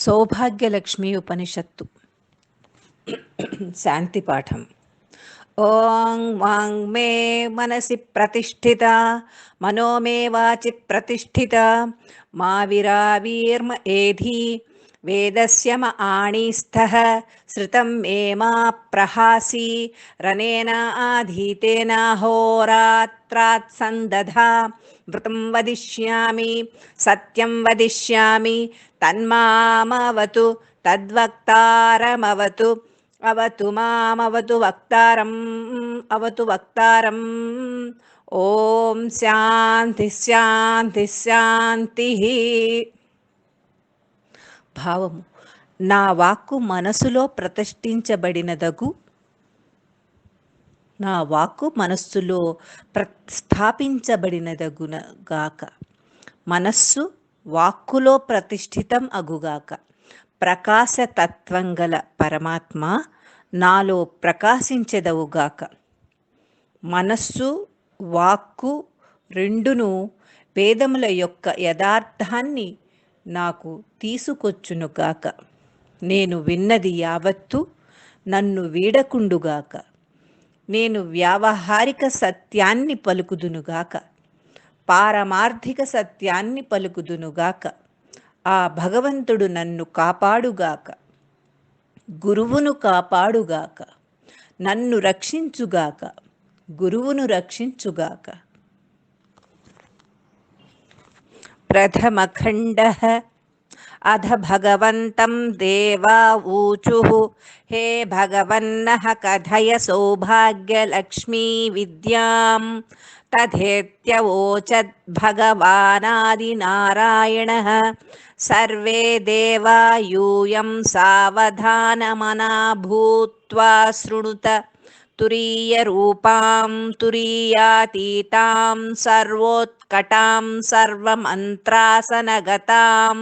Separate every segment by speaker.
Speaker 1: सौभाग्यलक्ष्मी उपनिषत्तु शान्तिपाठम्। ॐ वाङ् मे मनसि प्रतिष्ठिता मनो मे वाचि प्रतिष्ठिता मा विरावीर्म एधी वेदस्य म आणीस्थः श्रुतं मे मा प्रहासी रनेन आधीतेन होरात्रात् सन्दधा व्रतं वदिष्यामि सत्यं वदिष्यामि तन्मामवतु तद्वक्तारमवतु अवतु मामवतु वक्तारम् अवतु वक्तारम्। ఓం శాంతి శాంతి శాంతి. భావము: నా వాక్కు మనసులో ప్రతిష్ఠించబడినదగు నా వాక్కు మనస్సులో స్థాపించబడినదగుగాక. మనస్సు వాక్కులో ప్రతిష్ఠితం అగుగాక. ప్రకాశతత్వం గల పరమాత్మ నాలో ప్రకాశించెదవుగాక. మనస్సు వాక్కు రెండును వేదముల యొక్క యథార్థాన్ని నాకు తీసుకొచ్చునుగాక. నేను విన్నది యావత్తు నన్ను వీడకుండుగాక. నేను వ్యావహారిక సత్యాన్ని పలుకుదునుగాక. పారమార్థిక సత్యాన్ని పలుకుదునుగాక. ఆ భగవంతుడు నన్ను కాపాడుగాక. గురువును కాపాడుగాక. నన్ను రక్షించుగాక. గురువును రక్షించుగాక. ప్రథమఖండః. అధ భగవంతం దేవా ఊచుః హే భగవన్నః కథయ సౌభాగ్యలక్ష్మీ విద్యాం. తథేత్యవోచద్ భగవానాదినారాయణః. సర్వే దేవా యూయం సావధానమనా భూత్వా శృణుత. तुरीयरूपां तुरीयातीतां सर्वोत्कटां सर्वमन्त्रासनगतां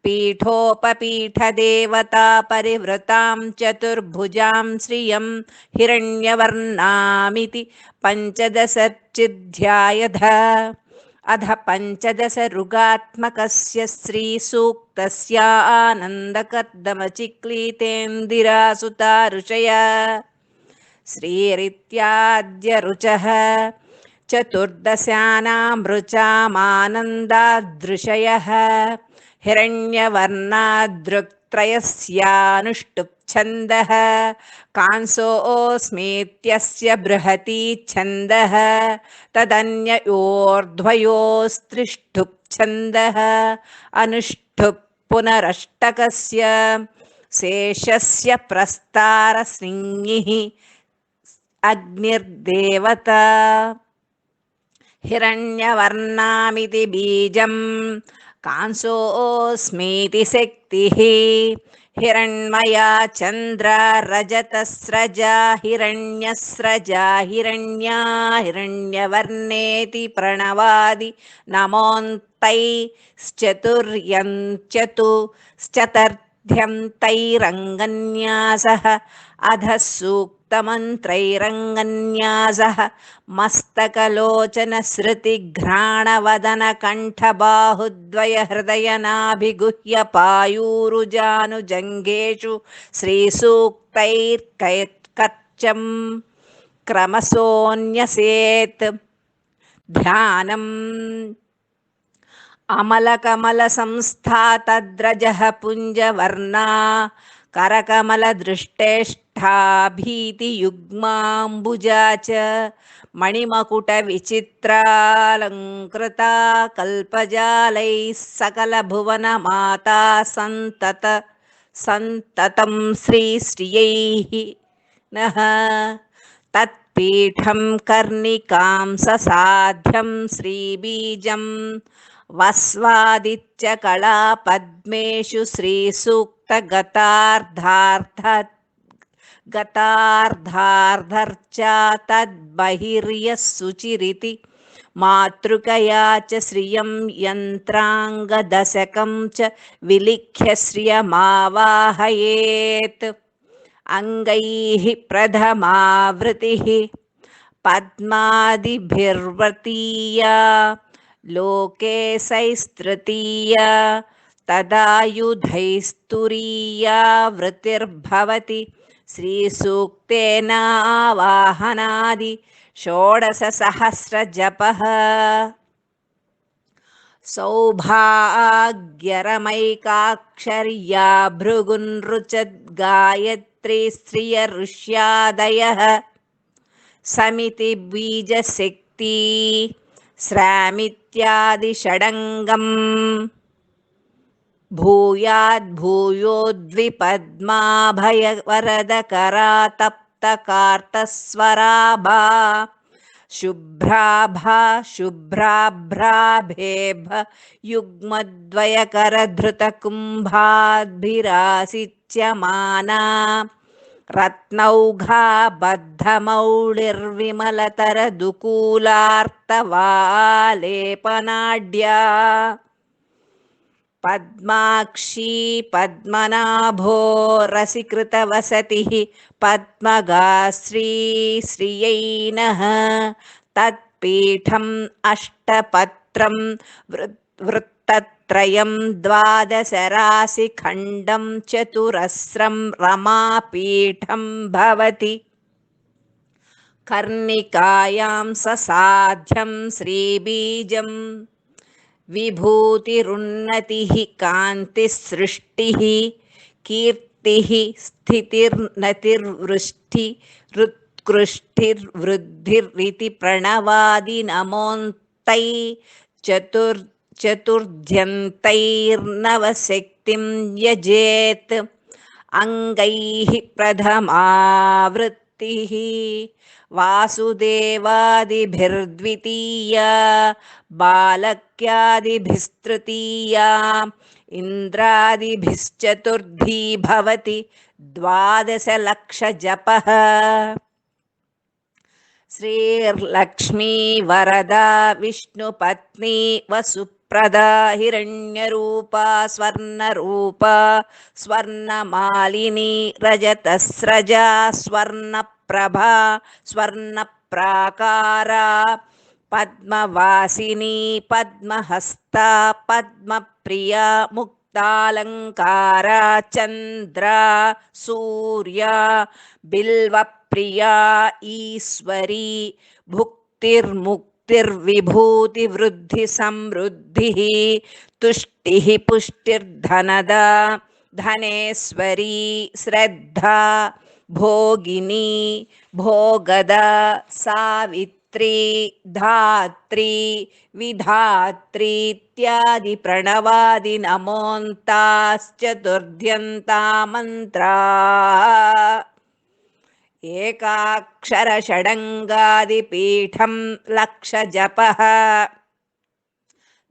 Speaker 1: पीठोपपीठदेवतापरिवृतां चतुर्भुजां श्रियं हिरण्यवर्णामिति पञ्चदशचिध्यायध. अध पञ्चदशऋगात्मकस्य श्रीसूक्तस्य आनन्दकर्दमचिक्लीतेन्दिरासुता ऋषय श्रीरित्याद्य ऋचः. चतुर्दशानां ऋचामानन्दादृशयः. हिरण्यवर्णादृक्त्रयस्यानुष्टुप् कांसोऽस्मीत्यस्य बृहती छन्दः. तदन्ययोर्ध्वयोस्त्रिष्टुप् अनुष्टुप् पुनरष्टकस्य शेषस्य प्रस्तारसिंहिः अग्निर्देवता. हिरण्यवर्णामिति बीजं कांसोऽस्मीति शक्तिः. हिरण्मया चन्द्र रजतस्रजा हिरण्यस्रजा हिरण्या हिरण्यवर्णेति प्रणवादि नमोऽन्तैश्चतुर्यञ्चतुश्चतुर्थ्यं तैरङ्गन्यासः. अधः सूक्तमन्त्रैरङ्गन्यासः. मस्तकलोचनश्रुतिघ्राणवदनकण्ठबाहुद्वयहृदयनाभिगुह्यपायूरुजानुजङ्घेषु श्रीसूक्तैर्कर्चं क्रमशोऽन्यसेत्. ध्यानम्. अमलकमलसंस्था तद्रजः पुञ्जवर्णा करकमलदृष्टेष्ठा भीतियुग्माम्बुजा च मणिमकुटविचित्रालङ्कृता कल्पजालैः सकलभुवनमाता सन्ततं श्रीश्रियैः नः. तत्पीठं कर्णिकां ससाध्यं श्रीबीजं वस्वादित्यकलापद्मेषु श्रीसूक्तगतार्धार्धर्चा तद्बहिर्यः शुचिरिति मातृकया च श्रियं यन्त्राङ्गदशकं च विलिख्य श्रियमावाहयेत्. अङ्गैः प्रथमावृतिः पद्मादिभिर्वतीया लोके सैस्तृतीया तदायुधैस्तुरीया वृत्तिर्भवति श्रीसूक्तेन आवाहनादि षोडशसहस्रजपः सौभाग्यरमैकाक्षर्या भृगुनृचद्गायत्री स्त्रियऋष्यादयः समिति बीजशक्ति श्रामित्यादि षडङ्गम् भूयाद्भूयोद्विपद्माभयवरदकरा तप्तकार्तस्वराभा शुभ्राभा शुभ्राभ्राभेभ युग्मद्वयकरधृतकुम्भाद्भिरासिच्यमाना रत्नौघा बद्धमौलिर्विमलतरदुकूलार्तवालेपनाढ्या पद्माक्षी पद्मनाभो रसिकृतवसतिः पद्मगाश्री श्रियै तत्पीठम् अष्टपत्रं वृत्तत्रयं द्वादशराशिखण्डं चतुरस्रं रमापीठं भवति कर्णिकायां ससाध्यं श्रीबीजं विभूतिरुन्नतिः कान्तिसृष्टिः कीर्तिः स्थितिर्नतिर्वृष्टिरुत्कृष्टिर्वृद्धिरिति प्रणवादिनमोऽन्तै चतुर्ध्यन्तैर्नवशक्तिं यजेत् अङ्गैः प्रथमावृत्तिः वासुदेवादिभिर्द्वितीया बालक्यादिभिस्तृतीया इन्द्रादिभिश्चतुर्थी भवति द्वादशलक्षजपः श्रीर्लक्ष्मी वरदा विष्णुपत्नी वसुप्रदा हिरण्यरूपा स्वर्णरूपा स्वर्णमालिनी रजतस्रजा स्वर्णप्रभा स्वर्णप्राकारा पद्मवासिनी पद्महस्ता पद्मप्रिया मुक्तालङ्कारा चन्द्रा सूर्या बिल्वप्रिया ईश्वरी भुक्तिर्मुक्तिर्विभूतिवृद्धिसमृद्धिः तुष्टिः पुष्टिर्धनदा धनेश्वरी श्रद्धा भोगिनी भोगदा सावित्री धात्री विधात्री इत्यादि प्रणवादि नमोऽन्ताश्चतुर्ध्यन्ता मन्त्राः एकाक्षरषडङ्गादिपीठं लक्षजपः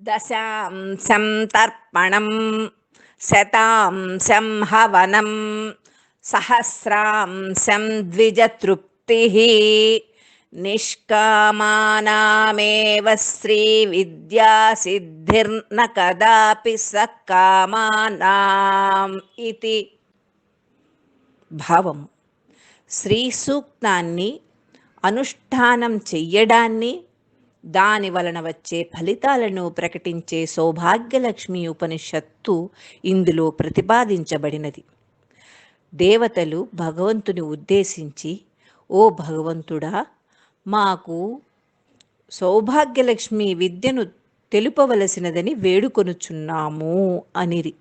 Speaker 1: दशांशं तर्पणं शतांशं हवनं सहस्रांशं द्विजतृप्तिः निष्कामानामेव श्रीविद्यासिद्धिर्न कदापि सकामानाम् इति భావం. శ్రీ సూక్తాన్ని అనుష్ఠానం చెయ్యడాన్ని దాని వలన వచ్చే ఫలితాలను ప్రకటించే సౌభాగ్యలక్ష్మి ఉపనిషత్తు ఇందులో ప్రతిపాదించబడినది. దేవతలు భగవంతుని ఉద్దేశించి, ఓ భగవంతుడా, మాకు సౌభాగ్యలక్ష్మి విద్యను తెలుపవలసినదని వేడుకొనుచున్నాము అనిరి.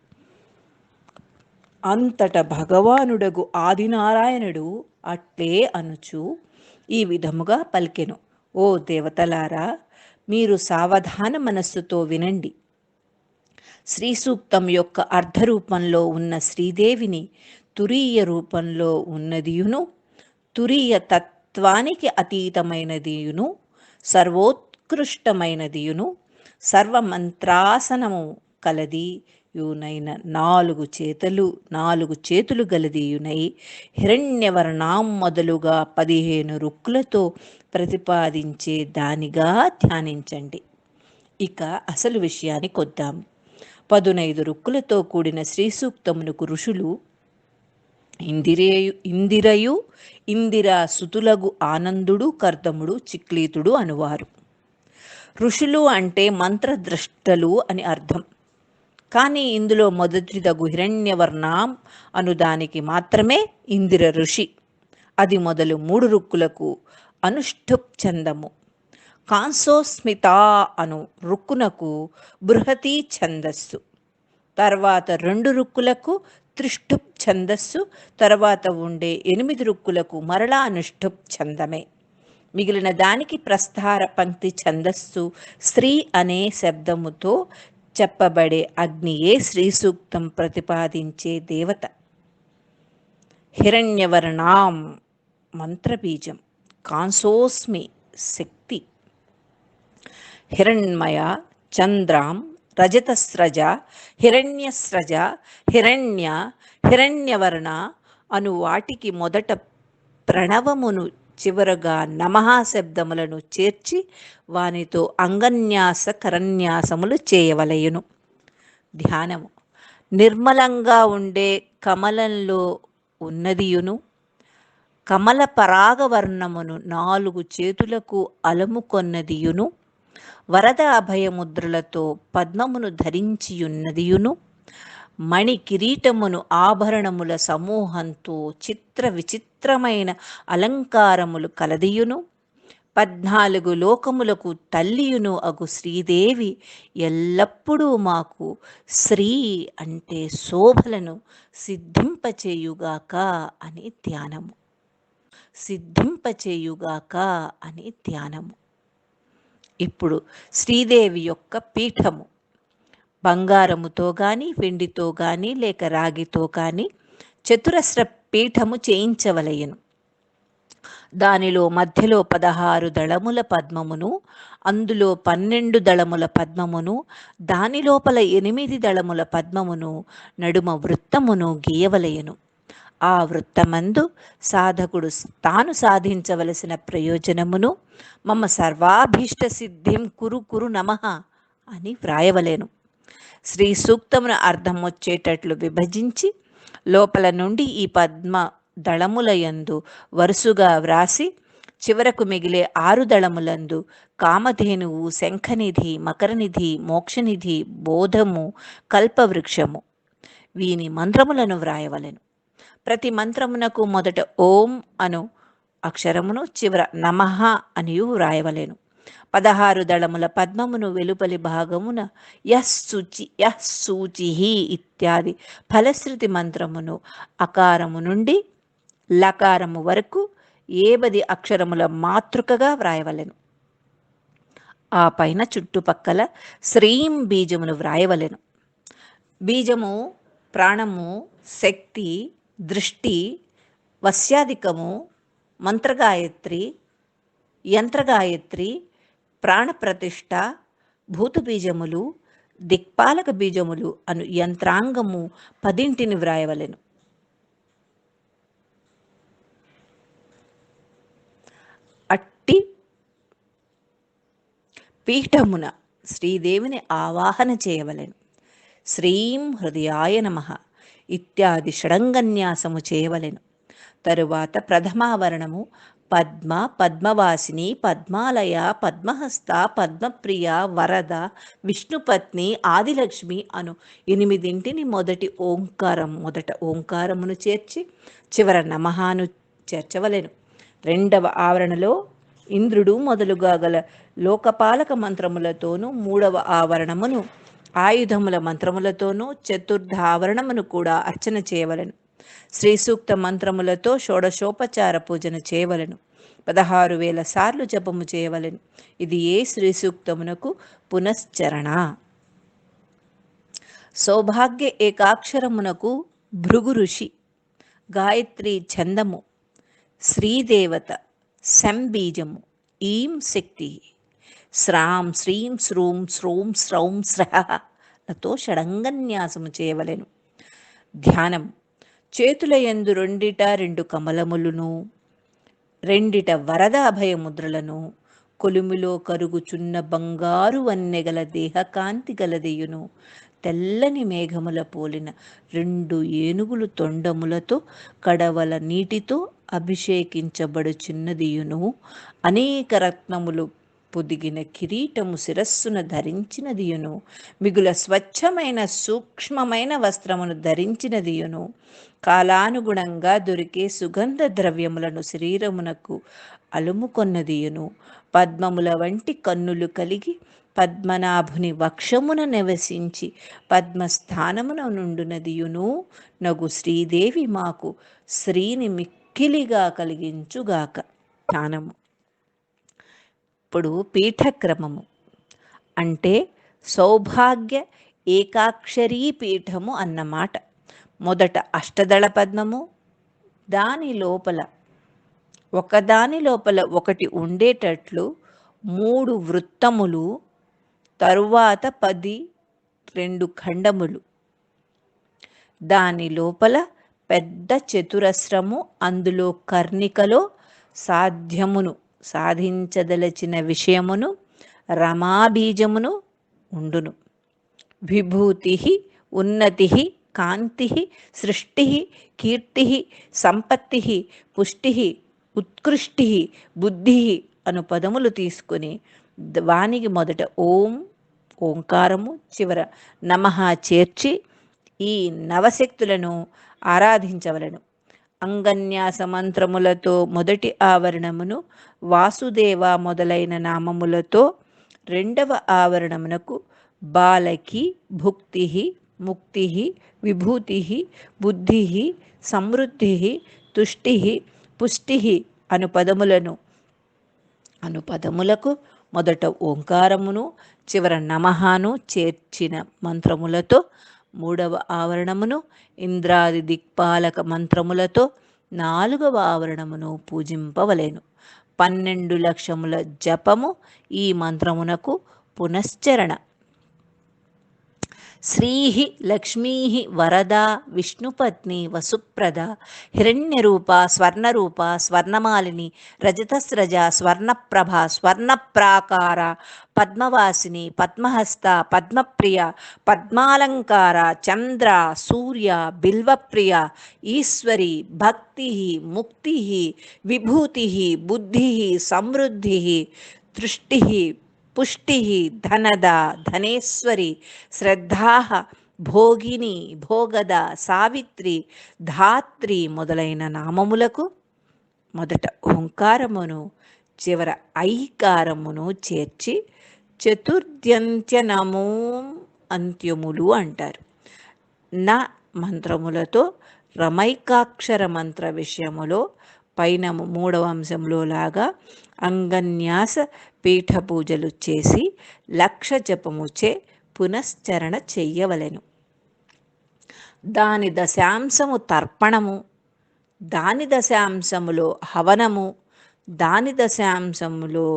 Speaker 1: అంతట భగవానుడగు ఆదినారాయణుడు అట్లే అనుచు ఈ విధముగా పలికెను. ఓ దేవతలారా, మీరు సావధాన మనస్సుతో వినండి. శ్రీ సూక్తం యొక్క అర్ధరూపంలో ఉన్న శ్రీదేవిని తురీయ రూపంలో ఉన్నదియును, తురీయ తత్వానికి అతీతమైనదియును, సర్వోత్కృష్టమైనదియును, సర్వమంత్రాసనము కలదియునైన 4 చేతులు గలదియునై హిరణ్యవర్ణాం మొదలుగా 15 రుక్కులతో ప్రతిపాదించే దానిగా ధ్యానించండి. ఇక అసలు విషయానికి వద్దాం. 15 రుక్కులతో కూడిన శ్రీ సూక్తమునకు ఋషులు ఇందిరయు ఇందిరా సుతులగు ఆనందుడు కర్దముడు చిక్లీతుడు అనువారు. ఋషులు అంటే మంత్రద్రష్టలు అని అర్థం. కానీ ఇందులో మొదటిదగు హిరణ్యవర్ణాం అనుదానికి మాత్రమే ఇందిర ఋషి. అది మొదలు 3 రుక్కులకు అనుష్ఠుప్ ఛందము. కాంసోస్మిత అను రుక్కునకు బృహతి ఛందస్సు. తర్వాత 2 రుక్కులకు త్రిష్ఠుప్ ఛందస్సు. తర్వాత ఉండే 8 రుక్కులకు మరలా అనుష్ఠుప్ ఛందమే. మిగిలిన దానికి ప్రస్థార పంక్తి ఛందస్సు. స్త్రీ అనే శబ్దముతో చెప్పబడే అగ్నియే శ్రీ సూక్తం ప్రతిపాదించే దేవత. హిరణ్యవర్ణాం మంత్రబీజం. కాంసోస్మి శక్తి. హిరణ్మయ, చంద్రాం, రజతస్రజ, హిరణ్యస్రజ, హిరణ్య, హిరణ్యవర్ణ అను వాటికి మొదట ప్రణవమును చివరగా నమః శబ్దములను చేర్చి వానితో అంగన్యాస కరన్యాసములు చేయవలయును. ధ్యానము. నిర్మలంగా ఉండే కమలంలో ఉన్నదియును కమల పరాగవర్ణమును 4 చేతులకు అలముకొన్నదియును వరద అభయముద్రలతో పద్మమును ధరించియున్నదియును మణి కిరీటమును ఆభరణముల సమూహంతో చిత్ర విచిత్రమైన అలంకారములు కలదియును 14 లోకములకు తల్లియును అగు శ్రీదేవి ఎల్లప్పుడూ మాకు శ్రీ అంటే శోభలను సిద్ధింపచేయుగాక అని ధ్యానము. సిద్ధింపచేయుగాక అని ధ్యానము. ఇప్పుడు శ్రీదేవి యొక్క పీఠము బంగారముతో కానీ వెండితో కానీ లేక రాగితో కానీ చతురస్ర పీఠము చేయించవలయను. దానిలో మధ్యలో 16 దళముల పద్మమును, అందులో 12 దళముల పద్మమును, దాని లోపల 8 దళముల పద్మమును, నడుమ వృత్తమును గీయవలయను. ఆ వృత్తమందు సాధకుడు తాను సాధించవలసిన ప్రయోజనమును మమ సర్వాభీష్ట సిద్ధిం కురు కురు నమః అని వ్రాయవలెను. శ్రీ సూక్తమును అర్థం వచ్చేటట్లు విభజించి లోపల నుండి ఈ పద్మ దళములయందు వరుసగా వ్రాసి చివరకు మిగిలే 6 దళములందు కామధేనువు, శంఖనిధి, మకరనిధి, మోక్షనిధి, బోధము, కల్పవృక్షము వీని మంత్రములను వ్రాయవలెను. ప్రతి మంత్రమునకు మొదట ఓం అను అక్షరమును చివర నమః అనియు వ్రాయవలెను. 16 దళముల పద్మమును వెలుపలి భాగమున యః సూచి ఇత్యాది ఫలశ్రుతి మంత్రమును అకారము నుండి లకారము వరకు 10 అక్షరముల మాతృకగా వ్రాయవలెను. ఆ పైన చుట్టుపక్కల శ్రీం బీజమును వ్రాయవలెను. బీజము ప్రాణము, శక్తి, దృష్టి, వశ్యాధికము, మంత్రగాయత్రి, యంత్రగాయత్రి, ప్రాణప్రతిష్ఠ, భూతబీజములు, దిక్పాలక బీజములు అను యంత్రాంగము 10 వ్రాయవలెను. అట్టి పీఠమున శ్రీదేవిని ఆవాహన చేయవలెను. శ్రీం హృదయాయ నమః ఇత్యాది షడంగన్యాసము చేయవలెను. తరువాత ప్రథమావరణము పద్మ, పద్మవాసిని, పద్మాలయ, పద్మహస్త, పద్మప్రియ, వరద, విష్ణుపత్ని, ఆదిలక్ష్మి అను 8 మొదట ఓంకారమును చేర్చి చివర నమఃను చేర్చవలెను. రెండవ ఆవరణలో ఇంద్రుడు మొదలుగా గల లోకపాలక మంత్రములతోనూ, 3వ ఆవరణమును ఆయుధముల మంత్రములతోనూ, చతుర్థ ఆవరణమును కూడా అర్చన చేయవలెను. శ్రీ సూక్త మంత్రములతో షోడశోపచార పూజను చేయవలెను. 16,000 సార్లు జపము చేయవలెను. ఇది ఏ శ్రీ సూక్తమునకు పునశ్చరణ. సౌభాగ్య ఏకాక్షరమునకు భృగు ఋషి, గాయత్రి ఛందము, శ్రీదేవత, సంబీజము, ఈం శక్తి, శ్రాం శ్రీం శ్రూం శ్రౌం శ్రౌం స్రహతో షడంగన్యాసము చేయవలెను. ధ్యానం. చేతుల యందు 2 కమలములను, 2 వరద అభయముద్రలను, కొలుమిలో కరుగుచున్న బంగారు వన్నెగల దేహకాంతి గలదియును, తెల్లని మేఘముల పోలిన 2 ఏనుగులు తొండములతో కడవల నీటితో అభిషేకించబడుచున్నదియును, అనేక రత్నములు పొదిగిన కిరీటము శిరస్సున ధరించినదియును, మిగుల స్వచ్ఛమైన సూక్ష్మమైన వస్త్రమును ధరించినదియును, కాలానుగుణంగా దొరికే సుగంధ ద్రవ్యములను శరీరమునకు అలుముకొన్నదియును, పద్మముల వంటి కన్నులు కలిగి పద్మనాభుని వక్షమున నివసించి పద్మస్థానమున నుండునదియును నగు శ్రీదేవి మాకు శ్రీని మిక్కిలిగా కలిగించుగాక. ధ్యానము. ఇప్పుడు పీఠక్రమము అంటే సౌభాగ్య ఏకాక్షరీ పీఠము అన్నమాట. మొదట అష్టదళ పద్మము, దాని లోపల ఒకదాని లోపల ఒకటి ఉండేటట్లు 3 వృత్తములు, తరువాత 2 ఖండములు, దాని లోపల పెద్ద చతురస్రము, అందులో కర్ణికలో సాధించదలచిన విషయమును రమాబీజమును ఉండును. విభూతి, ఉన్నతి, కాంతి, సృష్టి, కీర్తి, సంపత్తి, పుష్టి, ఉత్కృష్టి, బుద్ధి అను పదములు తీసుకుని వానికి మొదట ఓంకారము, చివర నమః చేర్చి ఈ నవశక్తులను ఆరాధించవలను. అంగన్యాస మంత్రములతో మొదటి ఆవరణమును, వాసుదేవ మొదలైన నామములతో రెండవ ఆవరణమునకు బాలకి, భుక్తి, ముక్తి, విభూతి, బుద్ధి, సమృద్ధి, తుష్టి, పుష్టి అను పదములకు మొదట ఓంకారమును, చివర నమఃను చేర్చిన మంత్రములతో మూడవ ఆవరణమును, ఇంద్రాది దిక్పాలక మంత్రములతో నాలుగవ ఆవరణమును పూజింపవలెను. 12 లక్షముల జపము ఈ మంత్రమునకు పునశ్చరణ. శ్రీః లక్ష్మీః వరదా విష్ణుపత్ని వసుప్రద హిరణ్యరూప స్వర్ణరూప స్వర్ణమాలిని రజతస్రజ స్వర్ణప్రభ స్వర్ణప్రాకార పద్మవాసిని పద్మహస్త పద్మప్రియ పద్మాలంకార చంద్ర సూర్య బిల్వప్రియ ఈశ్వరి భక్తి ముక్తి విభూతి బుద్ధి సమృద్ధి దృష్టి పుష్టి ధనద ధనేశ్వరి శ్రద్ధా భోగిని భోగద సావిత్రి ధాత్రి మొదలైన నామములకు మొదట ఓంకారమును, చివర ఐకారమును చేర్చి చతుర్ద్యంత్యనమో అంత్యములు అంటారు. నా మంత్రములతో రమైకాక్షర మంత్ర విషయములో పైన 3వ అంశంలో లాగా అంగన్యాస పీఠ పూజలు చేసి లక్ష జపముచే పునశ్చరణ చెయ్యవలెను. దాని దశాంశము తర్పణము, దాని దశాంశములో హవనము, దాని దశాంశములో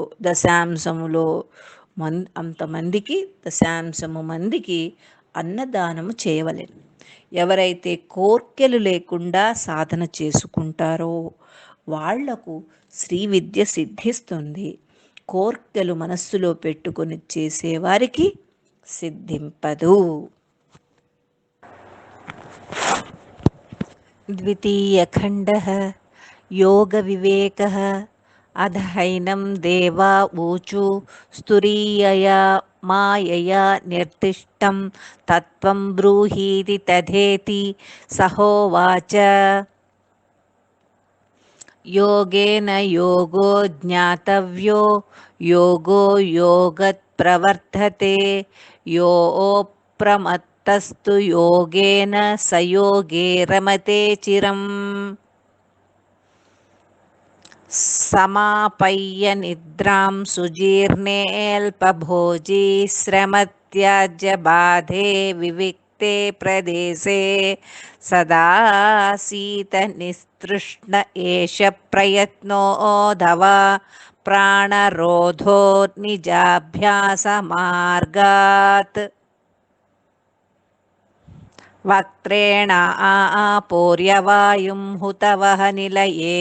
Speaker 1: అంతమందికి దశాంశము మందికి అన్నదానము చేయవలెను. ఎవరైతే కోర్కెలు లేకుండా సాధన చేసుకుంటారో వాళ్లకు శ్రీ విద్య సిద్ధిస్తుంది. కోర్కెలు మనస్సులో పెట్టుకొని చేసేవారికి సిద్ధింపదు. ద్వితీయ ఖండః యోగ వివేకః అధహైనం దేవా ఊచు స్తురీయయా మాయయా నిర్దిష్టం తత్వం బ్రూహీతి తథేతి సహోవాచ. యోగేన యోగో జ్ఞాతవ్యో యోగో యోగత్ ప్రవర్ధతే యోऽప్రమత్తస్తు యోగేన స యోగే రమతే చిరం. సమాపయ్య నిద్రాం సుజీర్ణేऽల్పభోజీ శ్రమత్యాజ్య బాధే వివిక్తే ప్రదేశే సదాసీత నిస్తృష్ణ ఏష ప్రయత్నోధవ ప్రాణరోధో నిజాభ్యాస మార్గాత్. వక్త్రేణ ఆపోర్యవాయుం హుతవః నిలయే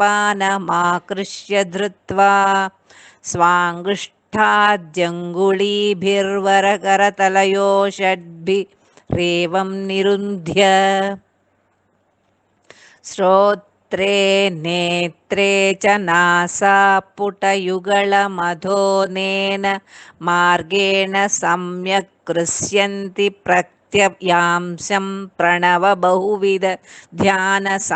Speaker 1: పానమాకృష్య ధృత్వా స్వాంగుష్ఠాద్యంగుళీభిర్వరకరతలయోషడ్భిరేవం నిరుంధ్య. శ్రోత్రేభ్యశ్చ वक्त्रे नेत्रे च नासापुटयुगलमधोनेन मार्गेण सम्यक् कृष्यन्ति प्रत्ययांशं प्रणवबहुविध ध्यानसंलीनचित्ताः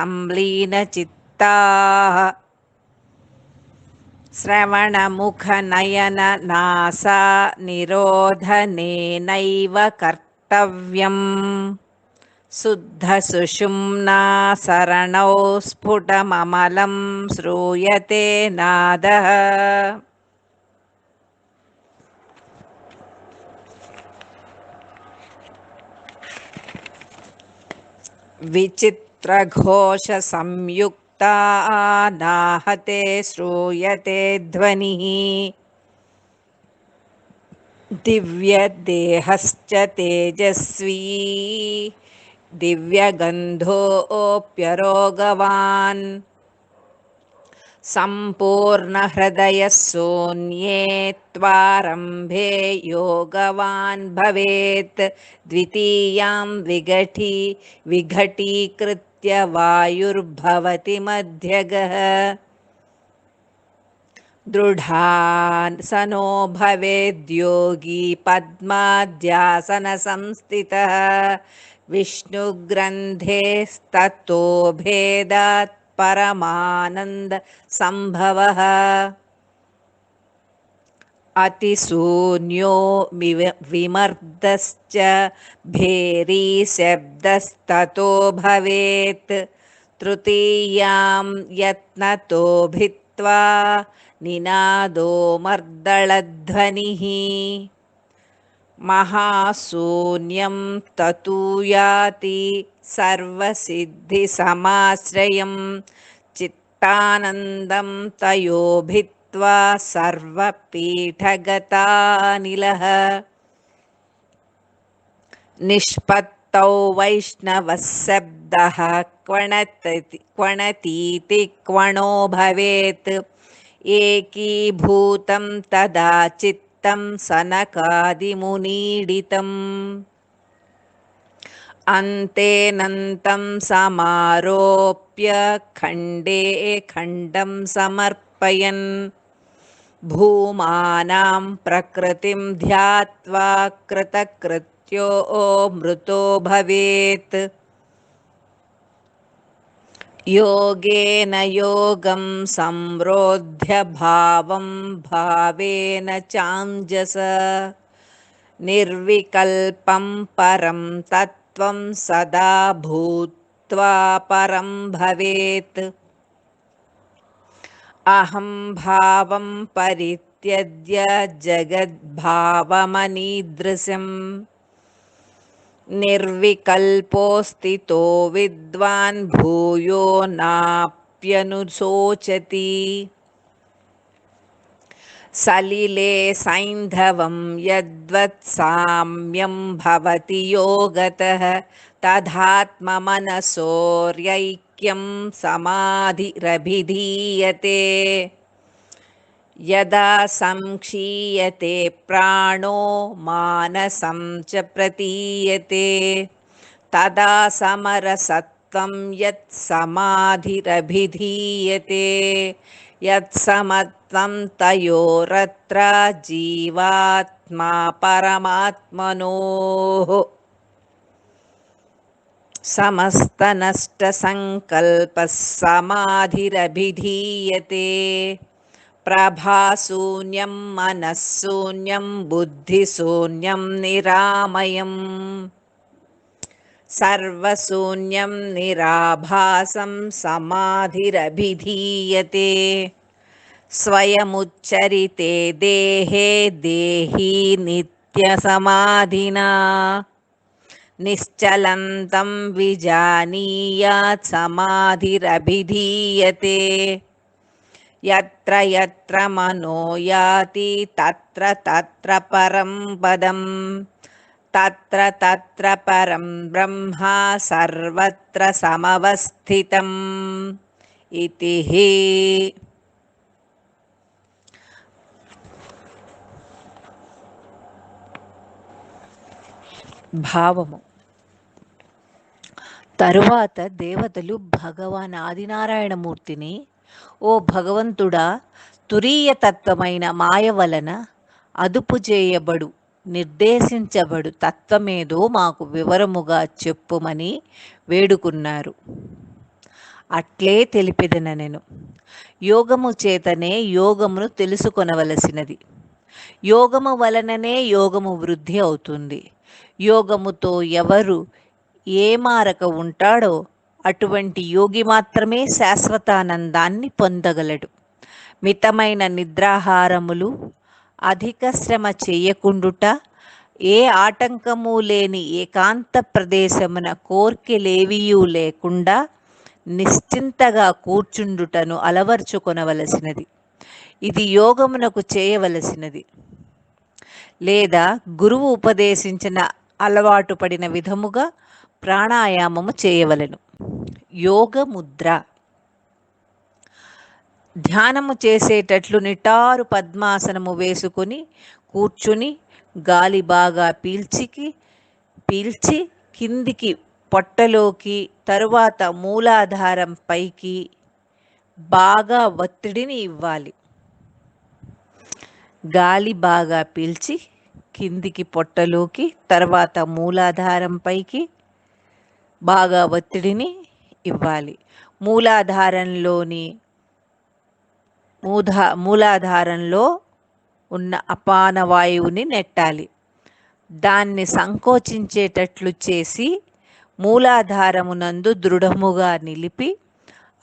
Speaker 1: श्रवणमुखनयननासा निरोधनेनैव कर्तव्यम् शुद्धसुषुम्ना सरणौ स्फुटममलं श्रूयते नादः विचित्रघोषसंयुक्ता नाहते श्रूयते ध्वनिः दिव्यदेहश्च तेजस्वी दिव्यगन्धोऽप्यरोगवान् सम्पूर्णहृदयः शून्ये त्वारम्भे योगवान् भवेत् द्वितीयां विघटीकृत्य वायुर्भवति मध्यगः दृढासनो भवेद्योगी पद्माद्यासनसंस्थितः विष्णुग्रन्थेस्ततो भेदात् परमानन्दसम्भवः अतिशून्यो विमर्दश्च भेरीशब्दस्ततो भवेत् तृतीयां यत्नतो भित्त्वा निनादो मर्दळध्वनिः महाशून्यं ततूयाति सर्वसिद्धिसमाश्रयं चित्तानन्दं तयो भित्त्वा सर्वपीठगतानिलः निष्पत्तौ वैष्णवशब्दः क्वणतीति क्वणो भवेत् एकीभूतं तदा चित्तं सनकादिमुनीडितम् अन्तेऽनन्तं समारोप्य खण्डे खण्डं समर्पयन् भूमानां प्रकृतिं ध्यात्वा कृतकृत्यो मृतो भवेत् योगेन योगं संरोध्य भावं भावेन चाञ्जस निर्विकल्पं परं तत्त्वं सदा भूत्वा परं भवेत् अहं भावं परित्यज्य जगद्भावमनीदृशम् निर्विकल्पो स्थितो विद्वान् भूयो नाप्यनुशोचति सलिले सैन्धवं यद्वत् साम्यं भवति योगतः तथात्ममनसोर्यैक्यं समाधिरभिधीयते यदा संक्षीयते प्राणो मानसं च प्रतीयते तदा समरसत्वं यत् समाधिरभिधीयते यत्समत्वं तयोरत्र जीवात्मा परमात्मनोः समस्तनष्टसङ्कल्पः समाधिरभिधीयते प्रभाशून्यं मनःशून्यं बुद्धिशून्यं निरामयम् सर्वशून्यं निराभासं समाधिरभिधीयते स्वयमुच्चरिते देहे देही नित्यसमाधिना निश्चलन्तं विजानीयात् समाधिरभिधीयते यत्र यत्र मनो याति तत्र तत्र परं पदम् तत्र तत्र परं ब्रह्म सर्वत्र समवस्थितम् इति భావము తరువాత దేవతలు భగవాన్ ఆదినారాయణమూర్తిని, ఓ భగవంతుడా, తురీయతత్వమైన మాయ వలన అదుపు చేయబడు నిర్దేశించబడు తత్వమేదో మాకు వివరముగా చెప్పుమని వేడుకున్నారు. అట్లే తెలిపెదనెను. యోగము చేతనే యోగమును తెలుసుకొనవలసినది. యోగము వలననే యోగము వృద్ధి అవుతుంది. యోగముతో ఎవరు ఏ మారక ఉంటాడో అటువంటి యోగి మాత్రమే శాశ్వతానందాన్ని పొందగలడు. మితమైన నిద్రాహారములు, అధిక శ్రమ చేయకుండుట, ఏ ఆటంకము లేని ఏకాంత ప్రదేశమున కోర్కెలేవియూ లేకుండా నిశ్చింతగా కూర్చుండుటను అలవర్చుకొనవలసినది. ఇది యోగమునకు చేయవలసినది. లేదా గురువు ఉపదేశించిన అలవాటు పడిన విధముగా ప్రాణాయామము చేయవలెను. యోగ ముద్ర. ధ్యానము చేసేటట్లు నిటారు పద్మాసనము వేసుకుని కూర్చుని గాలి బాగా పీల్చి కిందికి పొట్టలోకి, తరువాత మూలాధారం పైకి బాగా ఒత్తిడిని ఇవ్వాలి. గాలి బాగా పీల్చి కిందికి పొట్టలోకి, తర్వాత మూలాధారం పైకి బాగా ఒత్తిడిని ఇవ్వాలి. మూలాధారంలో ఉన్న అపాన వాయువుని నెట్టాలి. దాన్ని సంకోచించేటట్లు చేసి మూలాధారమునందు దృఢముగా నిలిపి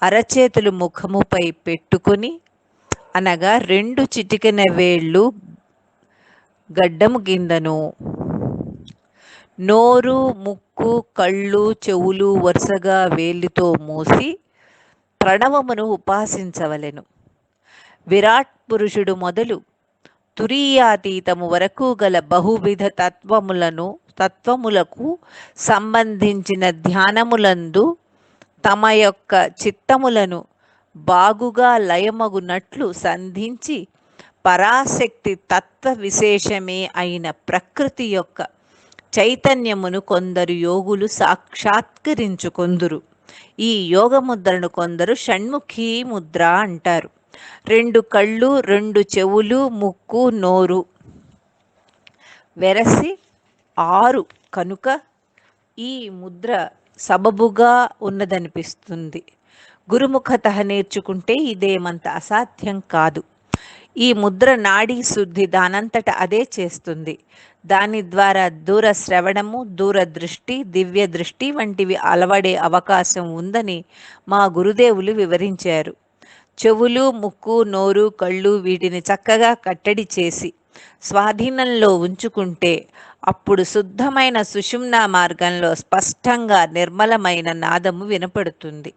Speaker 1: అరచేతులు ముఖముపై పెట్టుకుని, అనగా 2 చిటికెన వేళ్ళు గడ్డము కిందను, నోరు, ముక్కు, కళ్ళు, చెవులు వరుసగా వేలితో మూసి ప్రణవమును ఉపాసించవలెను. విరాట్ పురుషుడు మొదలు తురీయాతీతము వరకు గల బహువిధ తత్వములకు సంబంధించిన ధ్యానములందు తమ యొక్క చిత్తములను బాగుగా లయమగునట్లు సంధించి పరాశక్తి తత్వ విశేషమే అయిన ప్రకృతి యొక్క చైతన్యమును కొందరు యోగులు సాక్షాత్కరించుకొందురు. ఈ యోగ ముద్రను కొందరు షణ్ముఖీ ముద్ర అంటారు. 2 కళ్ళు, 2 చెవులు, ముక్కు, నోరు వెరసి 6 కనుక ఈ ముద్ర సబబుగా ఉన్నదనిపిస్తుంది. గురుముఖత నేర్చుకుంటే ఇదేమంత అసాధ్యం కాదు. ఈ ముద్ర నాడీ శుద్ధి దానంతట అదే చేస్తుంది. దాని ద్వారా దూర శ్రవణము, దూరదృష్టి, దివ్య దృష్టి వంటివి అలవడే అవకాశం ఉందని మా గురుదేవులు వివరించారు. చెవులు, ముక్కు, నోరు, కళ్ళు వీటిని చక్కగా కట్టడి చేసి స్వాధీనంలో ఉంచుకుంటే అప్పుడు శుద్ధమైన సుషుమ్నా మార్గంలో స్పష్టంగా నిర్మలమైన నాదము వినపడుతుంది.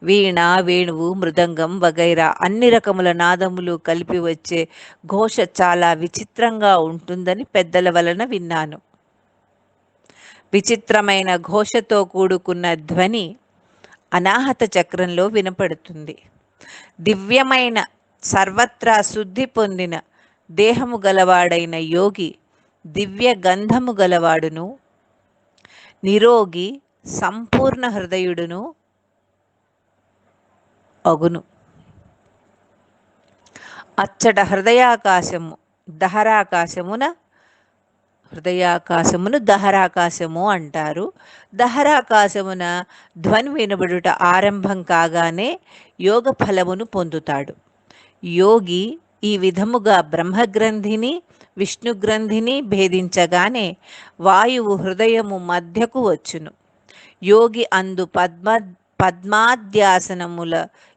Speaker 1: వీణ, వేణువు, మృదంగం వగైరా అన్ని రకముల నాదములు కలిపి వచ్చే ఘోష చాలా విచిత్రంగా ఉంటుందని పెద్దల వలన విన్నాను. విచిత్రమైన ఘోషతో కూడుకున్న ధ్వని అనాహత చక్రంలో వినపడుతుంది. దివ్యమైన సర్వత్రా శుద్ధి పొందిన దేహము గలవాడైన యోగి దివ్య గంధము గలవాడును, నిరోగి, సంపూర్ణ హృదయుడును అగును. అచ్చట హృదయాకాశమును దహరాకాశము అంటారు. దహరాకాశమున ధ్వని వినబడుట ఆరంభం కాగానే యోగ ఫలమును పొందుతాడు. యోగి ఈ విధముగా బ్రహ్మగ్రంథిని, విష్ణుగ్రంథిని భేదించగానే వాయువు హృదయము మధ్యకు వచ్చును. యోగి అందు పద్మాద్యాసనముల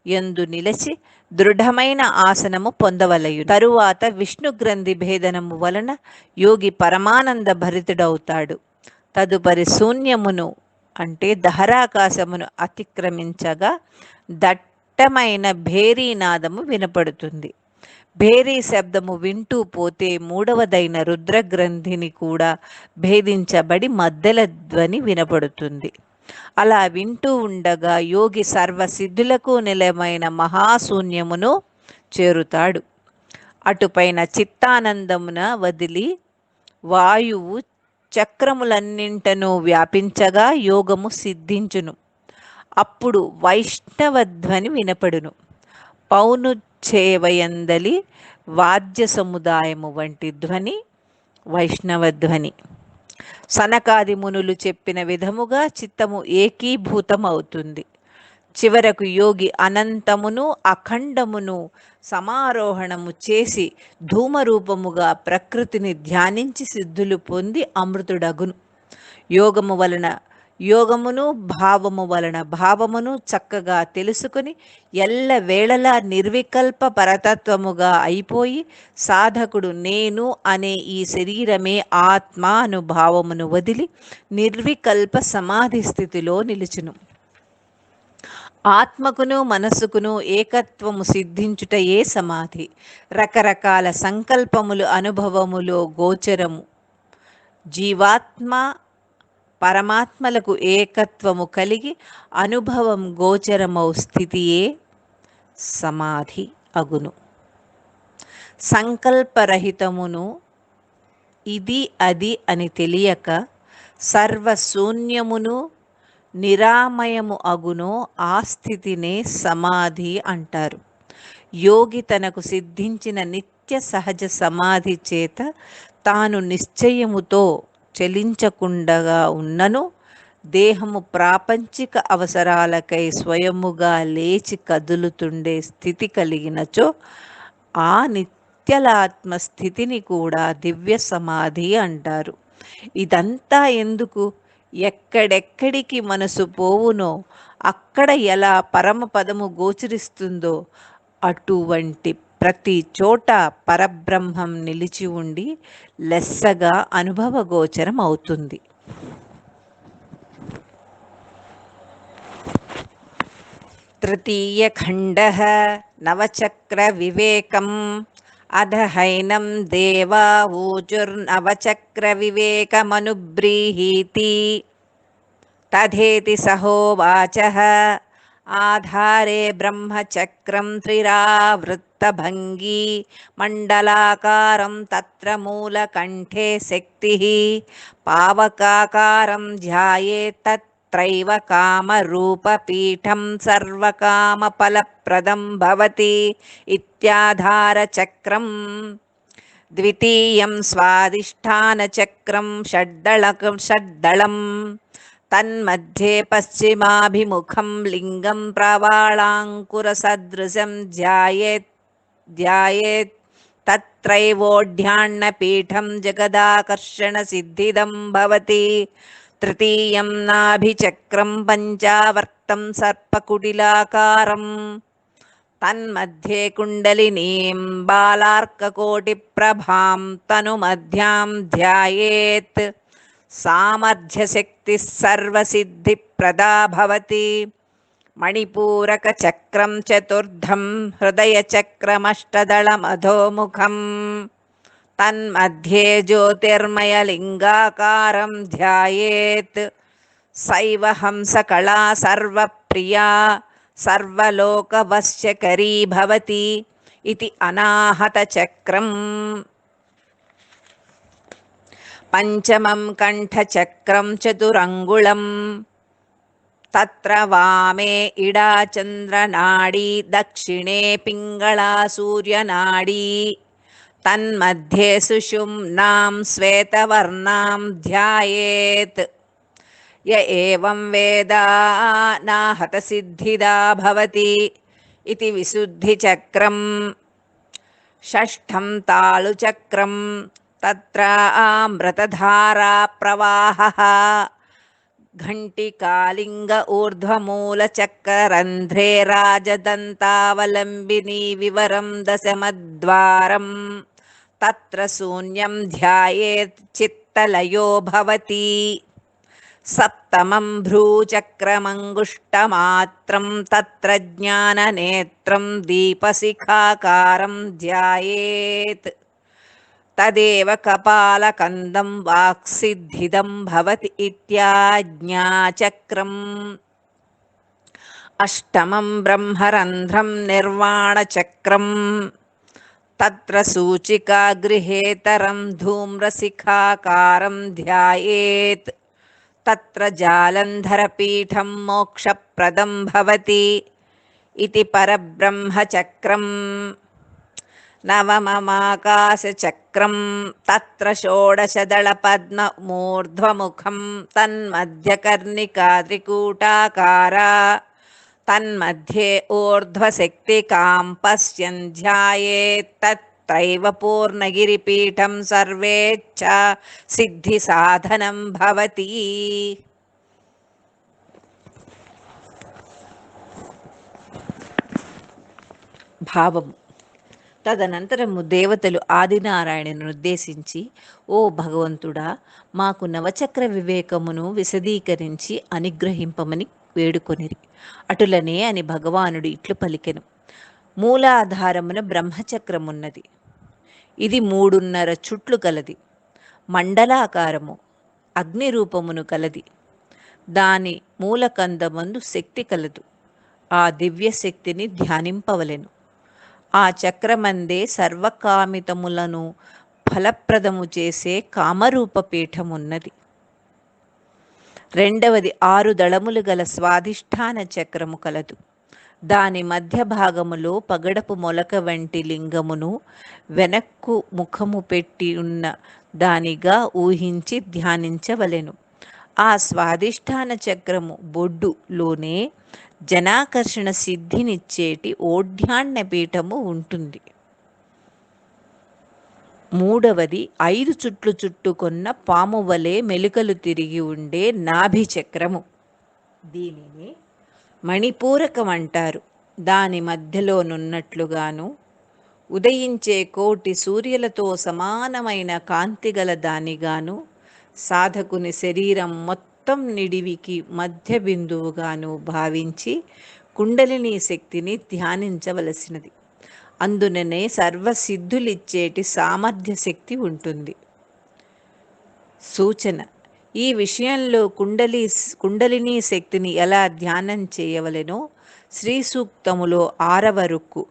Speaker 1: యందు నిలచి దృఢమైన ఆసనము పొందవలయు. తరువాత విష్ణు గ్రంథి భేదనము వలన యోగి పరమానంద భరితుడవుతాడు. తదుపరి శూన్యమును అంటే దహరాకాశమును అతిక్రమించగా దట్టమైన భేరీనాదము వినపడుతుంది. భేరీ శబ్దము వింటూ పోతే 3వదైన రుద్రగ్రంథిని కూడా భేదించబడి మద్దెల ధ్వని వినపడుతుంది. అలా వింటూ ఉండగా యోగి సర్వసిద్ధులకు నిలయమైన మహాశూన్యమును చేరుతాడు. అటుపైన చిత్తానందమున వదిలి వాయువు చక్రములన్నింటను వ్యాపించగా యోగము సిద్ధించును. అప్పుడు వైష్ణవధ్వని వినపడును. పౌను చేవయందలి వాద్య సముదాయము వంటి ధ్వని వైష్ణవధ్వని. సనకాది మునులు చెప్పిన విధముగా చిత్తము ఏకీభూతమవుతుంది. చివరకు యోగి అనంతమును అఖండమును సమారోహణము చేసి ధూమరూపముగా ప్రకృతిని ధ్యానించి సిద్ధులు పొంది అమృతుడగును. యోగము వలన యోగమును, భావము వలన భావమును చక్కగా తెలుసుకుని ఎల్లవేళలా నిర్వికల్ప పరతత్వముగా అయిపోయి సాధకుడు నేను అనే ఈ శరీరమే ఆత్మ అను భావమును వదిలి నిర్వికల్ప సమాధి స్థితిలో నిలుచును. ఆత్మకును మనస్సుకును ఏకత్వము సిద్ధించుటయే సమాధి. రకరకాల సంకల్పములు అనుభవములో గోచరము. జీవాత్మ పరమాత్మలకు ఏకత్వము కలిగి అనుభవం గోచరమౌ స్థితియే సమాధి అగును. సంకల్పరహితమును ఇది అది అని తెలియక సర్వశూన్యమును నిరామయము అగునో ఆ స్థితినే సమాధి అంటారు. యోగి తనకు సిద్ధించిన నిత్య సహజ సమాధి చేత తాను నిశ్చయముతో చలించకుండగా ఉన్నను దేహము ప్రాపంచిక అవసరాలకై స్వయముగా లేచి కదులుతుండే స్థితి కలిగినచో ఆ నిత్యలాత్మ స్థితిని కూడా దివ్య సమాధి అంటారు. ఇదంతా ఎందుకు? ఎక్కడెక్కడికి మనసు పోవునో అక్కడ ఎలా పరమపదము గోచరిస్తుందో అటువంటి ప్రతి చోట పరబ్రహ్మం నిలిచి ఉండి లెస్సగా అనుభవ గోచరం అవుతుంది. తృతీయ ఖండః నవచక్ర వివేకం అధహైనం దేవా ఊచుర్నవచక్ర వివేకమనుబ్రీహీతి తథేతి సహోవాచః ఆధారే బ్రహ్మచక్రం త్రిరావృత్తభంగీ మండలాకారం తత్ర మూలకంఠే శక్తిః పావకాకారం ధ్యాయేత్ తత్రైవ కామరూపపీఠం సర్వకామఫలప్రదం భవతి ఇత్యాధారచక్రం. ద్వితీయం స్వాధిష్టానచక్రం షడ్దళం తన్मध्ये పశ్చిమాభిముఖం లింగం ప్రవాళాంకురసదృశం ధ్యాయేత్ తత్రైవోఢ్యాన్నపీఠం జగదాకర్షణసిద్ధిదం భవతి. తృతీయం నాభిచక్రం పంచావర్తం సర్పకుటిలాకారం తన్मध्ये కుండలినీం బాలార్కకోటిప్రభాం తనుమధ్యాం ధ్యాయేత్ సామర్థ్యశక్తి సర్వసిద్ధిప్రదా భవతి. మణిపూరకచక్రం చతుర్థం హృదయచక్రమష్టదళమధోముఖం తన్मध्ये జ్యోతిర్మయలింగాకారం ధ్యాయేత్ సైవ హంసకళా సర్వప్రియా సర్వలోకవశ్యకరీ భవతి ఇతి అనాహతచక్రం. పంచమం కంఠచక్రం చతురంగుళం తత్ర వామే ఇడా చంద్రనాడీ దక్షిణే పింగళా సూర్యనాడీ తన్मध्ये సుషుమ్నాం శ్వేతవర్ణాం ధ్యాయేత్. య ఏవం వేద నాహతసిద్ధిదా భవతి ఇతి విశుద్ధిచక్రం. షష్ఠం తాళుచక్రం తత్ర అమృతధారా ప్రవాహః ఘంటికాలింగ ఊర్ధ్వమూలచక్రరంధ్రే రాజదంతావలంబినీ వివరం దశమద్వారం తత్ర శూన్యం ధ్యాయేత్ చిత్తలయో భవతి. సప్తమం భ్రూచక్రమంగుష్టమాత్రం తత్ర జ్ఞాననేత్రం దీపశిఖాకారం ధ్యాయేత్ తదేవ కపాలకందం వాక్సిద్ధిదం భవతి ఇత్యాజ్ఞాచక్రం. అష్టమం బ్రహ్మరంధ్రం నిర్వాణచక్రం తత్ర సూచికా గృహేతరం ధూమ్రశిఖాకారం ధ్యాయేత్ తత్ర జాలంధరపీఠం మోక్షప్రదం భవతి ఇతి పరబ్రహ్మచక్రం. నవమమాకాశచక్రం తత్ర షోడశదళపద్మమూర్ధ్వముఖం తన్మధ్యకర్ణికా త్రికూటాకారా తన్मध्ये ఊర్ధ్వశక్తికాం పశ్యన్ ధ్యాయేత్ తత్రైవ పూర్ణగిరిపీఠం సర్వేచ్ఛ సిద్ధిసాధనం భవతి. భావము. తదనంతరము దేవతలు ఆదినారాయణను ఉద్దేశించి, ఓ భగవంతుడా, మాకు నవచక్ర వివేకమును విశదీకరించి అనుగ్రహింపమని వేడుకొనిరి. అటులనే అని భగవానుడు ఇట్లు పలికెను. మూలాధారమున బ్రహ్మచక్రమున్నది. ఇది 3.5 చుట్లు కలది. మండలాకారము అగ్ని రూపమును కలది. దాని మూలకందమందు శక్తి కలదు. ఆ దివ్య శక్తిని ధ్యానింపవలెను. ఆ చక్రమందే సర్వకామితములను ఫలప్రదము చేసే కామరూప పీఠమున్నది. రెండవది 6 దళములు గల స్వాధిష్టాన చక్రము కలదు. దాని మధ్య భాగములో పగడపు మొలక వంటి లింగమును వెనక్కు ముఖము పెట్టి ఉన్న దానిగా ఊహించి ధ్యానించవలెను. ఆ స్వాధిష్టాన చక్రము బొడ్డులోనే జనాకర్షణ సిద్ధినిచ్చేటి ఓఢ్యాన్య పీఠము ఉంటుంది. మూడవది 5 చుట్లు చుట్టుకొన్న పాము వలె మెలికలు తిరిగి ఉండే నాభి చక్రము. దీనిని మణిపూరకం అంటారు. దాని మధ్యలోనున్నట్లుగాను ఉదయించే కోటి సూర్యులతో సమానమైన కాంతిగల దానిగాను సాధకుని శరీరం మొత్తం నిడివికి మధ్య బిందువుగాను భావించి కుండలిని శక్తిని ధ్యానించవలసినది. అందుననే సర్వసిద్ధులిచ్చేటి సామర్థ్య శక్తి ఉంటుంది. సూచన: ఈ విషయంలో కుండలిని శక్తిని ఎలా ధ్యానం చేయవలెనో శ్రీ సూక్తములో 6వ రుక్కు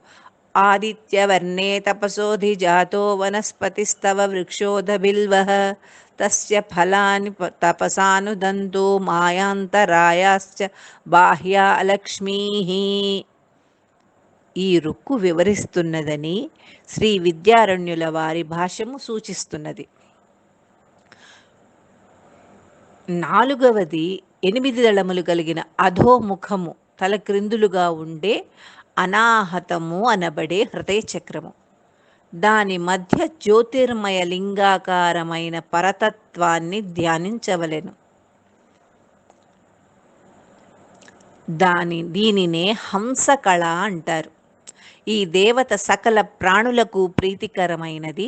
Speaker 1: ఆదిత్యవర్ణే తపసోధిజాతో వనస్పతిస్తవ వృక్షోధ బిల్వః తస్య ఫలాని తపసానుదంతో మాయాంతరాయాశ్చ బాహ్యా అలక్ష్మీః ఈ రుక్కు వివరిస్తున్నదని శ్రీ విద్యారణ్యుల వారి భాష్యము సూచిస్తున్నది. 4వది 8 దళములు కలిగిన అధోముఖము తలక్రిందులుగా ఉండే అనాహతము అనబడే హృదయ చక్రము. దాని మధ్య జ్యోతిర్మయ లింగాకారమైన పరతత్వాన్ని ధ్యానించవలెను. దీనినే హంసకళ అంటారు. ఈ దేవత సకల ప్రాణులకు ప్రీతికరమైనది,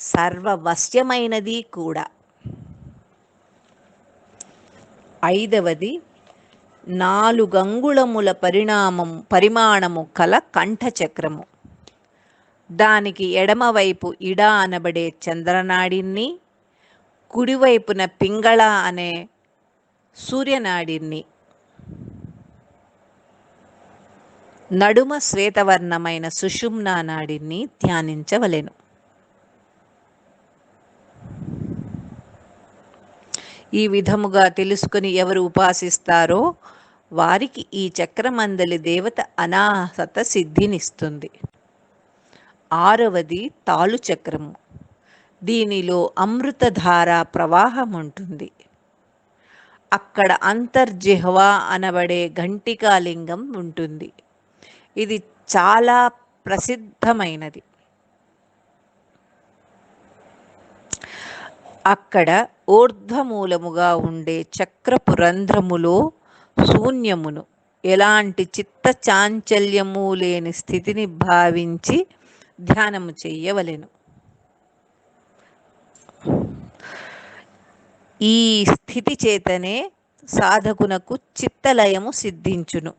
Speaker 1: సర్వవశ్యమైనది కూడా. 5వది 4 అంగుళముల పరిమాణము కల కంఠచక్రము. దానికి ఎడమవైపు ఇడ అనబడే చంద్రనాడిని, కుడివైపున పింగళ అనే సూర్యనాడిని, నడుమ శ్వేతవర్ణమైన సుషుమ్నా నాడిని ధ్యానించవలెను. ఈ విధముగా తెలుసుకుని ఎవరు ఉపాసిస్తారో వారికి ఈ చక్రమందలి దేవత అనాహత సిద్ధినిస్తుంది. 6వది తాళు చక్రము. దీనిలో అమృతధార ప్రవాహం ఉంటుంది. అక్కడ అంతర్జిహ్వ అనబడే ఘంటికాలింగం ఉంటుంది. ఇది చాలా ప్రసిద్ధమైనది. అక్కడ ఊర్ధ్వమూలముగా ఉండే చక్రపు రంధ్రములో శూన్యమును, ఎలాంటి చిత్త చాంచల్యము లేని స్థితిని భావించి ధ్యానము చెయ్యవలెను. ఈ స్థితి చేతనే సాధకునకు చిత్తలయము సిద్ధించును.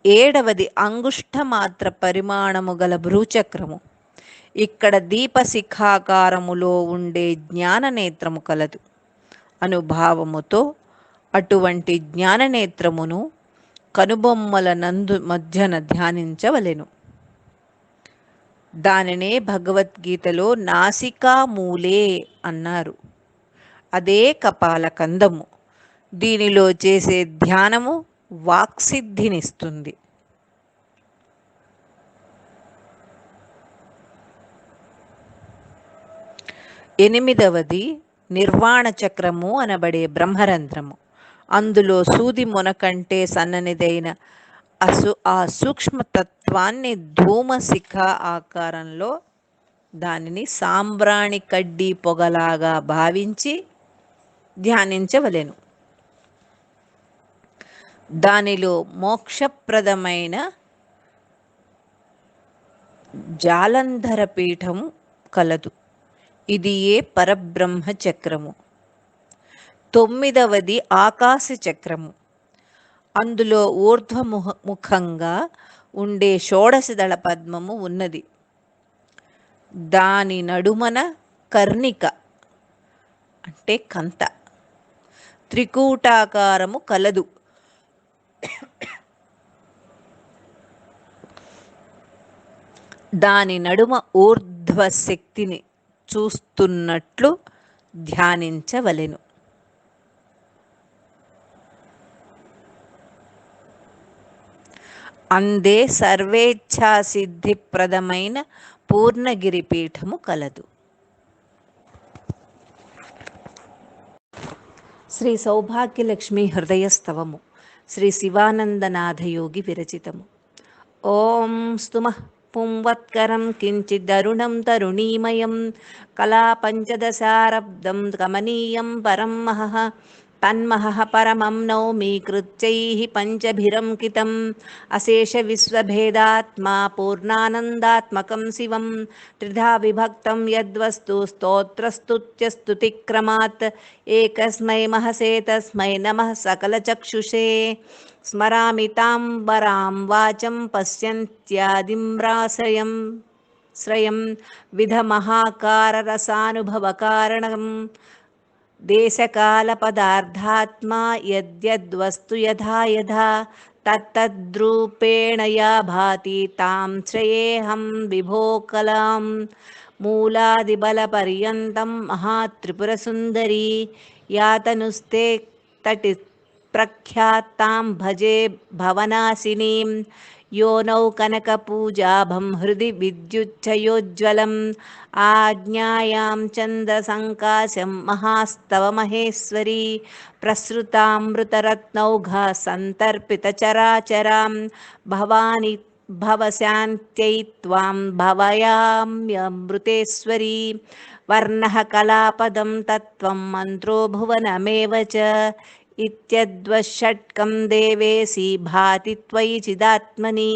Speaker 1: 7వది అంగుష్ఠమాత్ర పరిమాణము గల భ్రూచక్రము. ఇక్కడ దీపశిఖాకారములో ఉండే జ్ఞాననేత్రము కలదు. అనుభావముతో అటువంటి జ్ఞాననేత్రమును కనుబొమ్మల నందు మధ్యన ధ్యానించవలెను. దానినే భగవద్గీతలో నాసికా మూలే అన్నారు. అదే కపాల కందము. దీనిలో చేసే ధ్యానము వాక్సిద్ధినిస్తుంది. 8వది నిర్వాణ చక్రము అనబడే బ్రహ్మరంధ్రము. అందులో సూది మొన కంటే సన్ననిదైన ఆ సూక్ష్మతత్వాన్ని ధూమశిఖ ఆకారంలో దానిని సాంబ్రాణి కడ్డీ పొగలాగా భావించి ధ్యానించవలెను. దానిలో మోక్షప్రదమైన జాలంధర పీఠము కలదు. ఇది ఏ పరబ్రహ్మ చక్రము. 9వది ఆకాశ చక్రము. అందులో ఊర్ధ్వముఖంగా ఉండే షోడశదళ పద్మము ఉన్నది. దాని నడుమన కర్ణిక అంటే కంత త్రికూటాకారము కలదు. దాని నడుమ ఊర్ధ్వశక్తిని చూస్తున్నట్లు ధ్యానించవలెను. అందే సర్వేచ్ఛాసిద్ధిప్రదమైన పూర్ణగిరి పీఠము కలదు. శ్రీ సౌభాగ్యలక్ష్మి హృదయస్తవము శ్రీ శివానందనాథయోగి విరచితము. ఓం స్తుమః పుంవత్కరం కించిదరుణం తరుణీమయం కళాపంచదశారబ్దం కమనీయం పరం మహః తన్మహః పరమం నౌమి కృత్యైః పంచభిరంకితం అశేష విశ్వభేదాత్మా పూర్ణానందాత్మకం శివం త్రిధా విభక్తం యద్వస్తు స్తోత్రస్తుత్యస్తుతిక్రమాత్ ఏకస్మై మహసే తస్మై నమః సకలచక్షుషే స్మరామి తాంబరాం వాచం పశ్యంత్యాదిమ్రాశ్రయం విధమహాకారరసానుభవకారణం దేశకాలపదార్థాత్మా యద్యద్వస్తు యథా యథా తత్తద్రూపేణ యా భాతి తాం శ్రేయేహం విభో కలాం మూలాదిబలపర్యంతం మహాత్రిపురసుందరీ యాతనుస్తే తటి ప్రఖ్యాతాం భజే భవనాశినీం యోనౌ కనకపూజాభం హృది విద్యుచ్చయోజ్వలం ఆజ్ఞాయాం చంద్రసంకాశం మహాస్తవ మహేశ్వరీ ప్రసృతామృతరత్నౌఘా సంతర్పితచరాచరాం భవాని భవశాంత్యై త్వాం భవయామ్యమృతేశ్వరీ వర్ణః కళాపదం తత్వం మంత్రో భువనమేవ చ ఇత్యద్వషట్కం దేవేసి భాతి త్వయి చిదాత్మని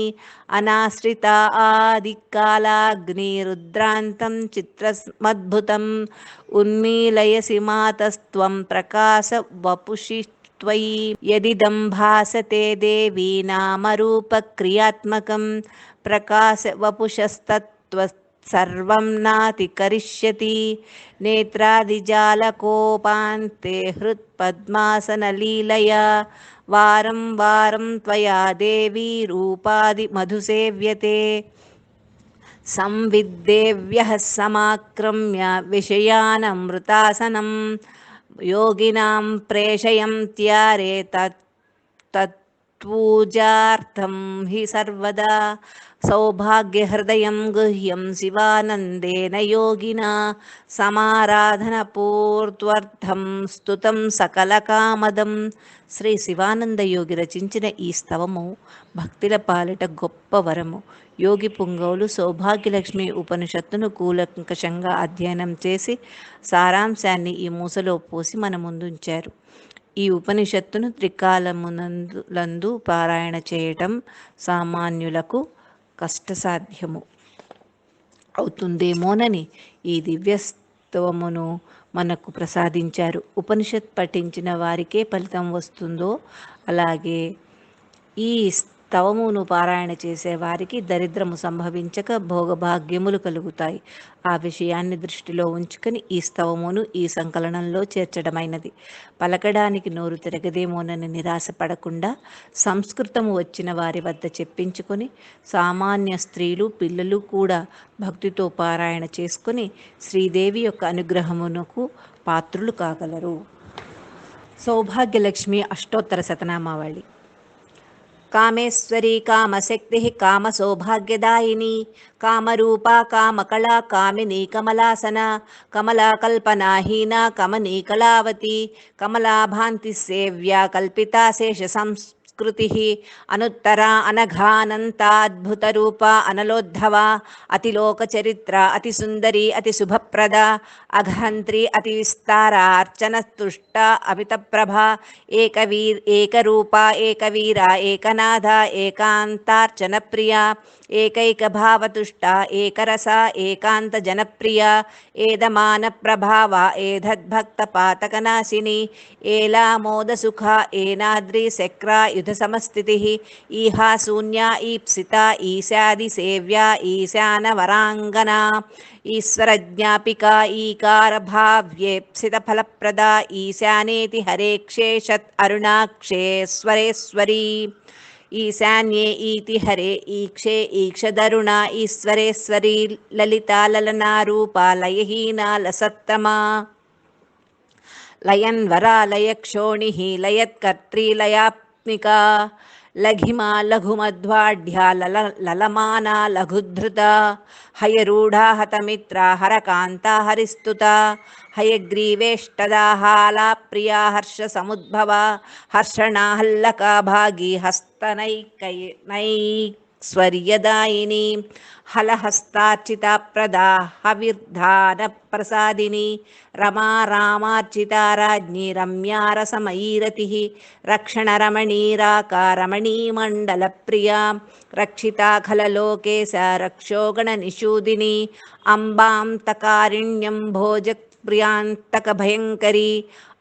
Speaker 1: అనాశ్రితా ఆదికాలాగ్నిరుద్రాంతం చిత్రమద్భుతం ఉన్మీలయసి మాతస్త్వం ప్రకాశ వపుషి త్వయి యదిదం భాసతే దేవీ నామరూపక్రియాత్మకం ప్రకాశ వపుషస్తత్వ సర్వం నాతికరిష్యతి నేత్రాదిజాలకోపాంతే హృత్పద్మాసనలీలయా వారం వారం త్వయా దేవీ రూపాది మధుసేవ్యతే సంవిద్దేవ్యః సమాక్రమ్య విషయానమృతాసనం యోగినాం ప్రేషయంత్యారే తత్పూజార్థం హి సర్వదా సౌభాగ్యహృదయం గుహ్యం శివానందేన యోగినా సమారాధనపూర్త్వర్థం స్తుతం సకలకామదం. శ్రీ శివానందయోగి రచించిన ఈ స్తవము భక్తుల పాలిట గొప్ప వరము. యోగి పుంగవులు సౌభాగ్యలక్ష్మి ఉపనిషత్తును కూలంకషంగా అధ్యయనం చేసి సారాంశాన్ని ఈ మూసలో పోసి మన ముందుంచారు. ఈ ఉపనిషత్తును త్రికాలమునందు పారాయణ చేయటం సామాన్యులకు కష్టసాధ్యము అవుతుందేమోనని ఈ దివ్యస్తవమును మనకు ప్రసాదించారు. ఉపనిషత్ పఠించిన వారికే ఫలితం వస్తుందో అలాగే ఈ స్తవమును పారాయణ చేసే వారికి దరిద్రము సంభవించక భోగభాగ్యములు కలుగుతాయి. ఆ విషయాన్ని దృష్టిలో ఉంచుకొని ఈ స్తవమును ఈ సంకలనంలో చేర్చడమైనది. పలకడానికి నోరు తిరగదేమోనని నిరాశపడకుండా సంస్కృతము వచ్చిన వారి వద్ద చెప్పించుకొని సామాన్య స్త్రీలు పిల్లలు కూడా భక్తితో పారాయణ చేసుకొని శ్రీదేవి యొక్క అనుగ్రహమునకు పాత్రులు కాగలరు. సౌభాగ్యలక్ష్మి అష్టోత్తర శతనామావళి. కామేశ్వరీ కామశక్తి కామసౌభాగ్యదాయిని కామరూపా కామకళా కామినీ కమలాసన కమలాకల్పనాహీన కమనీకళావతి కమలాభాంతి సేవ్యా కల్పితా శేష సంస్కృతి అనుత్తరా అనఘానంతాద్భుతరూప అనలోద్ధవ అతిలోకచరిత్ర అతిసుందరి అతిశుభప్రద అఘహంత్రి అతివిస్తారా అర్చనస్తుష్ట అమితప్రభ ఏకరూప ఏకవీర ఏకనాథ ఏకాంతార్చనప్రియ ఏకైకభావతుష్ట ఏకరస ఏకాంతజనప్రియ ఏదమానప్రభావ ఏధద్భక్తపాతకనాశిని ఏలామోదసుఖ ఏనాద్రి శక్రా యుధసమస్థితిః ఈహా శూన్యా ఈప్సితా ఈశాదిసేవ్యా ఈశానవరాంగనా ఈశ్వరజ్ఞాపికా ఈకారభావ్యేప్సితఫలప్రదా ఈశానేతి హరేక్షేషత్ అరుణాక్షేశ్వరేశ్వరీ ఈశాన్యే ఈతి హరే ఈక్షే ఈక్షదరుణ ఈశ్వరేశ్వరీ లలితా లలనా రూపా లయహీనా లసత్తమా లయన్వరా లయక్షోణిః లయత్కర్త్రీ లయాత్మికా లఘిమా లఘుమధ్వాఢ్యా లలమానా లఘుధృతా హయరూఢా హతమిత్రా హరకాంతా హరిస్తుతా హయగ్రీవేష్టదాహాలా ప్రియా హర్ష సముద్భవ హర్షణాహల్లకా భాగీ హస్తనైకైస్వర్యదాయిని హలహస్తార్చితా ప్రదా హవిర్ధాన ప్రసాదిని రమా రామార్చితా రాజ్ఞి రమ్యారసమయీరతిః రక్షణరమణీరాకా రమణీమండలప్రియా రక్షితా ఖలలోకేశ రక్షోగణనిషూదిని అంబాంతకారిణ్యం భోజప్రియాంతకభయంకరీ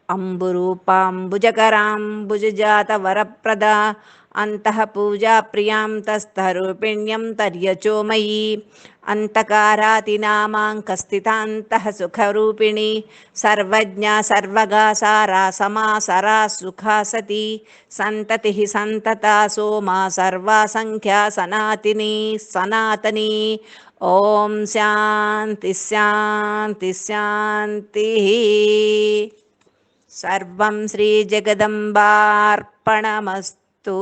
Speaker 1: అంబురూపాంబుజకరాంబుజజాతవరప్రదా అంతః పూజా ప్రియాం తస్థరూపిణ్యం తర్యచోమయీ అంతకారాతినామాంకస్థితాంతః సుఖరూపిణి సర్వజ్ఞా సర్వగా సారా సమాసరా సుఖా సతి సంతతిః సంతతా సోమా సర్వా సంఖ్యా సనాతనీ ఓం శాంతి శాంతి శాంతి. సర్వం శ్రీ జగదంబార్పణమస్తు.